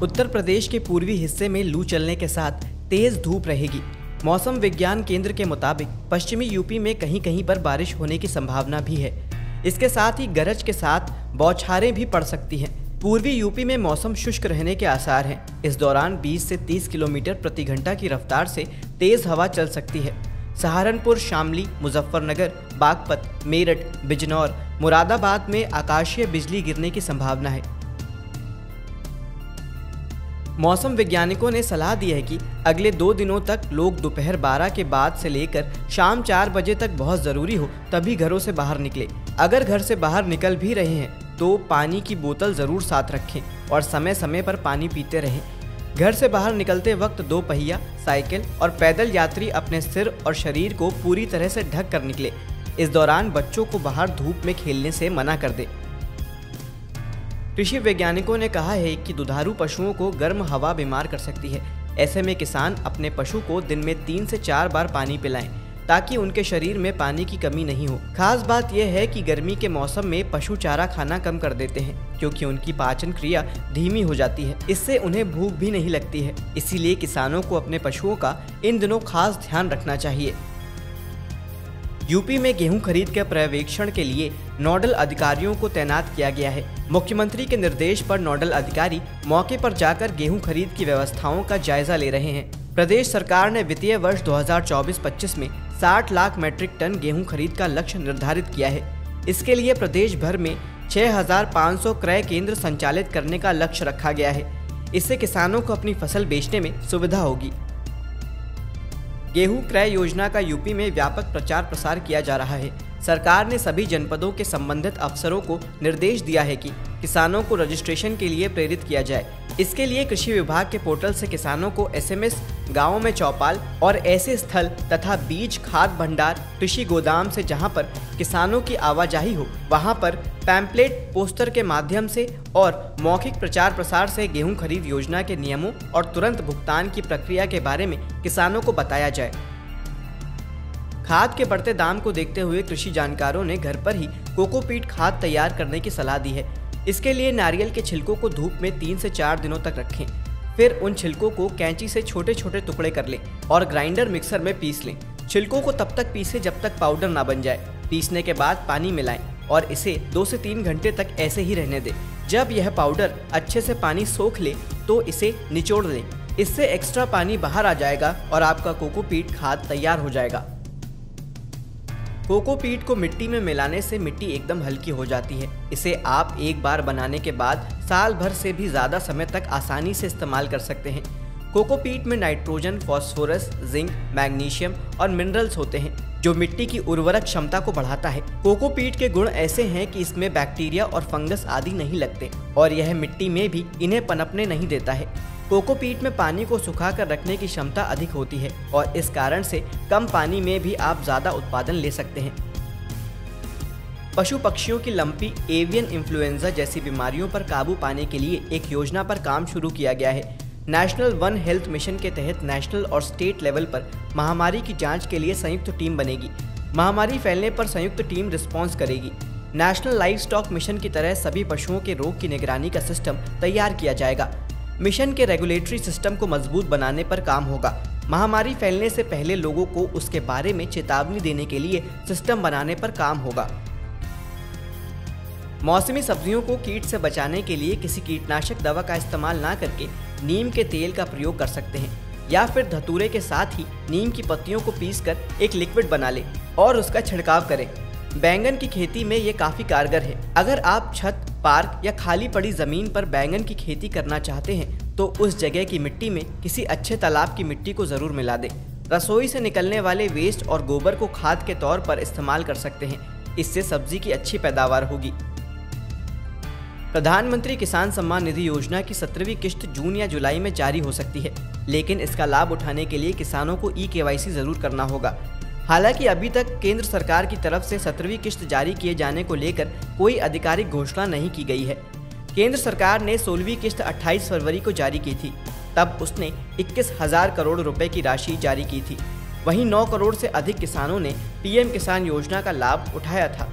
उत्तर प्रदेश के पूर्वी हिस्से में लू चलने के साथ तेज धूप रहेगी। मौसम विज्ञान केंद्र के मुताबिक पश्चिमी यूपी में कहीं कहीं पर बारिश होने की संभावना भी है। इसके साथ ही गरज के साथ बौछारें भी पड़ सकती हैं। पूर्वी यूपी में मौसम शुष्क रहने के आसार हैं। इस दौरान 20 से 30 किलोमीटर प्रति घंटा की रफ्तार से तेज हवा चल सकती है। सहारनपुर, शामली, मुजफ्फरनगर, बागपत, मेरठ, बिजनौर, मुरादाबाद में आकाशीय बिजली गिरने की संभावना है। मौसम वैज्ञानिकों ने सलाह दी है कि अगले 2 दिनों तक लोग दोपहर 12 के बाद से लेकर शाम 4 बजे तक बहुत ज़रूरी हो तभी घरों से बाहर निकले। अगर घर से बाहर निकल भी रहे हैं तो पानी की बोतल ज़रूर साथ रखें और समय समय पर पानी पीते रहें। घर से बाहर निकलते वक्त 2 पहिया, साइकिल और पैदल यात्री अपने सिर और शरीर को पूरी तरह से ढक कर निकले। इस दौरान बच्चों को बाहर धूप में खेलने से मना कर दें। कृषि वैज्ञानिकों ने कहा है कि दुधारू पशुओं को गर्म हवा बीमार कर सकती है। ऐसे में किसान अपने पशु को दिन में 3 से 4 बार पानी पिलाएं ताकि उनके शरीर में पानी की कमी नहीं हो। खास बात यह है कि गर्मी के मौसम में पशु चारा खाना कम कर देते हैं क्योंकि उनकी पाचन क्रिया धीमी हो जाती है। इससे उन्हें भूख भी नहीं लगती है। इसीलिए किसानों को अपने पशुओं का इन दिनों खास ध्यान रखना चाहिए। यूपी में गेहूं खरीद के पर्यवेक्षण के लिए नोडल अधिकारियों को तैनात किया गया है। मुख्यमंत्री के निर्देश पर नोडल अधिकारी मौके पर जाकर गेहूं खरीद की व्यवस्थाओं का जायजा ले रहे हैं। प्रदेश सरकार ने वित्तीय वर्ष 2024-25 में 60 लाख मीट्रिक टन गेहूं खरीद का लक्ष्य निर्धारित किया है। इसके लिए प्रदेश भर में 6500 क्रय केंद्र संचालित करने का लक्ष्य रखा गया है। इससे किसानों को अपनी फसल बेचने में सुविधा होगी। गेहूं क्रय योजना का यूपी में व्यापक प्रचार प्रसार किया जा रहा है। सरकार ने सभी जनपदों के संबंधित अफसरों को निर्देश दिया है कि किसानों को रजिस्ट्रेशन के लिए प्रेरित किया जाए। इसके लिए कृषि विभाग के पोर्टल से किसानों को SMS, गांवों में चौपाल और ऐसे स्थल तथा बीज खाद भंडार, कृषि गोदाम से जहां पर किसानों की आवाजाही हो वहां पर पैम्पलेट, पोस्टर के माध्यम से और मौखिक प्रचार प्रसार से गेहूं खरीद योजना के नियमों और तुरंत भुगतान की प्रक्रिया के बारे में किसानों को बताया जाए। खाद के बढ़ते दाम को देखते हुए कृषि जानकारों ने घर पर ही कोकोपीट खाद तैयार करने की सलाह दी है। इसके लिए नारियल के छिलकों को धूप में 3 से 4 दिनों तक रखें। फिर उन छिलकों को कैंची से छोटे छोटे टुकड़े कर लें और ग्राइंडर मिक्सर में पीस लें। छिलकों को तब तक पीसें जब तक पाउडर ना बन जाए। पीसने के बाद पानी मिलाएं और इसे 2 से 3 घंटे तक ऐसे ही रहने दें। जब यह पाउडर अच्छे से पानी सोख ले तो इसे निचोड़ लें। इससे एक्स्ट्रा पानी बाहर आ जाएगा और आपका कोकोपीट खाद तैयार हो जाएगा। कोकोपीट को मिट्टी में मिलाने से मिट्टी एकदम हल्की हो जाती है। इसे आप एक बार बनाने के बाद साल भर से भी ज़्यादा समय तक आसानी से इस्तेमाल कर सकते हैं। कोकोपीट में नाइट्रोजन, फास्फोरस, जिंक, मैग्नीशियम और मिनरल्स होते हैं जो मिट्टी की उर्वरक क्षमता को बढ़ाता है। कोकोपीट के गुण ऐसे हैं कि इसमें बैक्टीरिया और फंगस आदि नहीं लगते और यह मिट्टी में भी इन्हें पनपने नहीं देता है। कोकोपीट में पानी को सुखाकर रखने की क्षमता अधिक होती है और इस कारण से कम पानी में भी आप ज़्यादा उत्पादन ले सकते हैं। पशु पक्षियों की लंपी एवियन इन्फ्लुएंजा जैसी बीमारियों पर काबू पाने के लिए एक योजना पर काम शुरू किया गया है। नेशनल वन हेल्थ मिशन के तहत नेशनल और स्टेट लेवल पर महामारी की जांच के लिए संयुक्त टीम बनेगी। महामारी फैलने पर संयुक्त टीम रिस्पॉन्स करेगी। नेशनल लाइव स्टॉक मिशन की तरह सभी पशुओं के रोग की निगरानी का सिस्टम तैयार किया जाएगा। मिशन के रेगुलेटरी सिस्टम को मजबूत बनाने पर काम होगा। महामारी फैलने से पहले लोगों को उसके बारे में चेतावनी देने के लिए सिस्टम बनाने पर काम होगा। मौसमी सब्जियों को कीट से बचाने के लिए किसी कीटनाशक दवा का इस्तेमाल ना करके नीम के तेल का प्रयोग कर सकते हैं या फिर धतूरे के साथ ही नीम की पत्तियों को पीसकर एक लिक्विड बना लें और उसका छिड़काव करें। बैंगन की खेती में ये काफ़ी कारगर है। अगर आप छत, पार्क या खाली पड़ी ज़मीन पर बैंगन की खेती करना चाहते हैं तो उस जगह की मिट्टी में किसी अच्छे तालाब की मिट्टी को ज़रूर मिला दें। रसोई से निकलने वाले वेस्ट और गोबर को खाद के तौर पर इस्तेमाल कर सकते हैं। इससे सब्जी की अच्छी पैदावार होगी। प्रधानमंत्री किसान सम्मान निधि योजना की 17वीं किश्त जून या जुलाई में जारी हो सकती है, लेकिन इसका लाभ उठाने के लिए किसानों को eKYC जरूर करना होगा। हालांकि अभी तक केंद्र सरकार की तरफ से 17वीं किश्त जारी किए जाने को लेकर कोई आधिकारिक घोषणा नहीं की गई है। केंद्र सरकार ने 16वीं किश्त 28 फरवरी को जारी की थी। तब उसने 21,000 करोड़ रुपए की राशि जारी की थी। वहीं 9 करोड़ से अधिक किसानों ने PM किसान योजना का लाभ उठाया था।